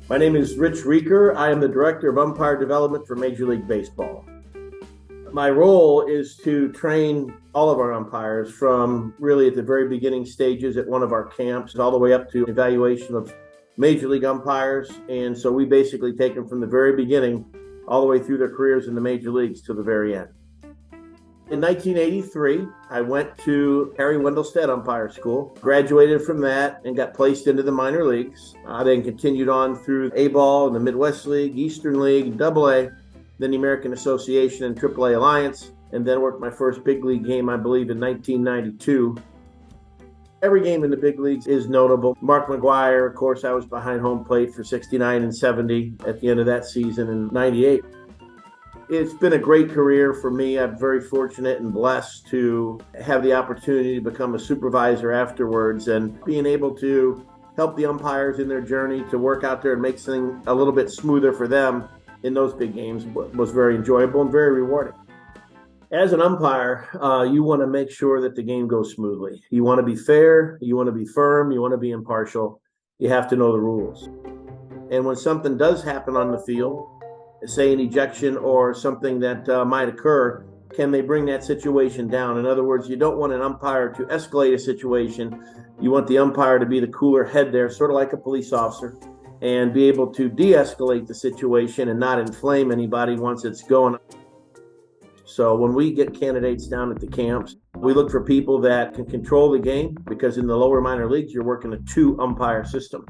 My name is Rich Rieker. I am the Director of Umpire Development for Major League Baseball. My role is to train all of our umpires from really at the very beginning stages at one of our camps all the way up to evaluation of Major League umpires. And so we basically take them from the very beginning all the way through their careers in the major leagues to the very end. In 1983, I went to Harry Wendelstedt Umpire School, graduated from that, and got placed into the minor leagues. I then continued on through A-Ball, the Midwest League, Eastern League, AA, then the American Association and AAA Alliance, and then worked my first big league game, I believe, in 1992. Every game in the big leagues is notable. Mark McGwire, of course, I was behind home plate for 69 and 70 at the end of that season in 98. It's been a great career for me. I'm very fortunate and blessed to have the opportunity to become a supervisor afterwards, and being able to help the umpires in their journey to work out there and make things a little bit smoother for them in those big games was very enjoyable and very rewarding. As an umpire, you want to make sure that the game goes smoothly. You want to be fair, you want to be firm, you want to be impartial. You have to know the rules. And when something does happen on the field, say an ejection or something that might occur, can they bring that situation down? In other words, you don't want an umpire to escalate a situation. You want the umpire to be the cooler head there, sort of like a police officer, and be able to de-escalate the situation and not inflame anybody once it's going. So when we get candidates down at the camps, we look for people that can control the game, because in the lower minor leagues, you're working a 2-umpire system.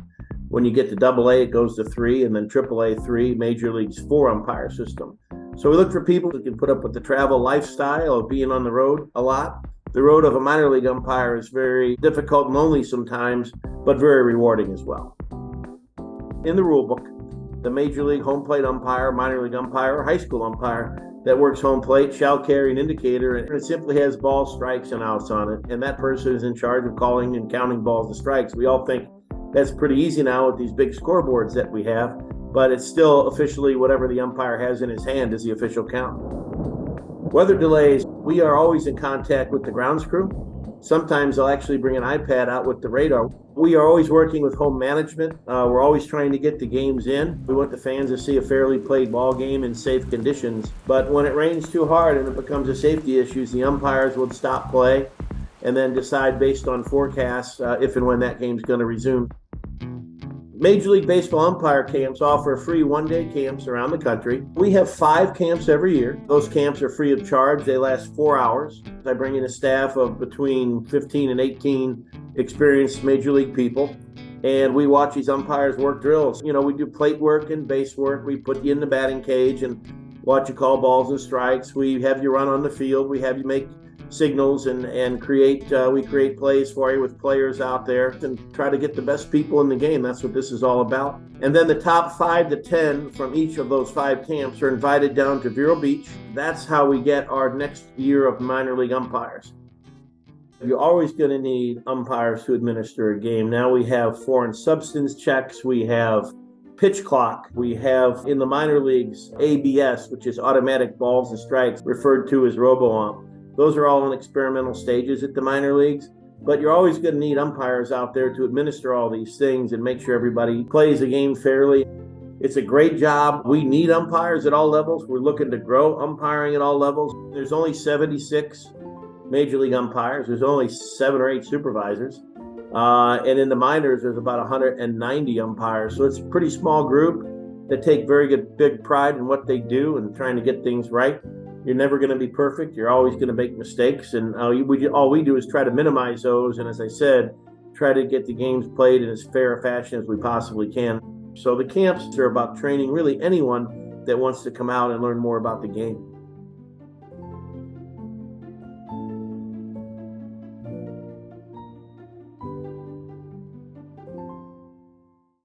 When you get to AA, it goes to 3, and then AAA 3, Major League's 4-umpire system. So we look for people who can put up with the travel lifestyle of being on the road a lot. The road of a minor league umpire is very difficult and lonely sometimes, but very rewarding as well. In the rule book, the Major League home plate umpire, minor league umpire, or high school umpire that works home plate shall carry an indicator, and it simply has balls, strikes, and outs on it. And that person is in charge of calling and counting balls and strikes. We all think that's pretty easy now with these big scoreboards that we have, but it's still officially whatever the umpire has in his hand is the official count. Weather delays, we are always in contact with the grounds crew. Sometimes they'll actually bring an iPad out with the radar. We are always working with home management. We're always trying to get the games in. We want the fans to see a fairly played ball game in safe conditions. But when it rains too hard and it becomes a safety issue, the umpires would stop play and then decide based on forecasts if and when that game's going to resume. Major League Baseball umpire camps offer free one-day camps around the country. We have 5 camps every year. Those camps are free of charge. They last 4 hours. I bring in a staff of between 15 and 18 experienced Major League people, and we watch these umpires work drills. You know, we do plate work and base work. We put you in the batting cage and watch you call balls and strikes. We have you run on the field. We have you make signals and create plays for you with players out there and try to get the best people in the game. That's what this is all about. And then the top 5 to 10 from each of those 5 camps are invited down to Vero Beach. That's how we get our next year of minor league umpires. You're always going to need umpires to administer a game. Now we have foreign substance checks. We have pitch clock. We have in the minor leagues ABS, which is automatic balls and strikes, referred to as robo-ump. Those are all in experimental stages at the minor leagues, but you're always going to need umpires out there to administer all these things and make sure everybody plays the game fairly. It's a great job. We need umpires at all levels. We're looking to grow umpiring at all levels. There's only 76 Major League umpires. There's only 7 or 8 supervisors. And in the minors, there's about 190 umpires. So it's a pretty small group that take very big pride in what they do and trying to get things right. You're never going to be perfect. You're always going to make mistakes. And all we do is try to minimize those. And as I said, try to get the games played in as fair a fashion as we possibly can. So the camps are about training really anyone that wants to come out and learn more about the game.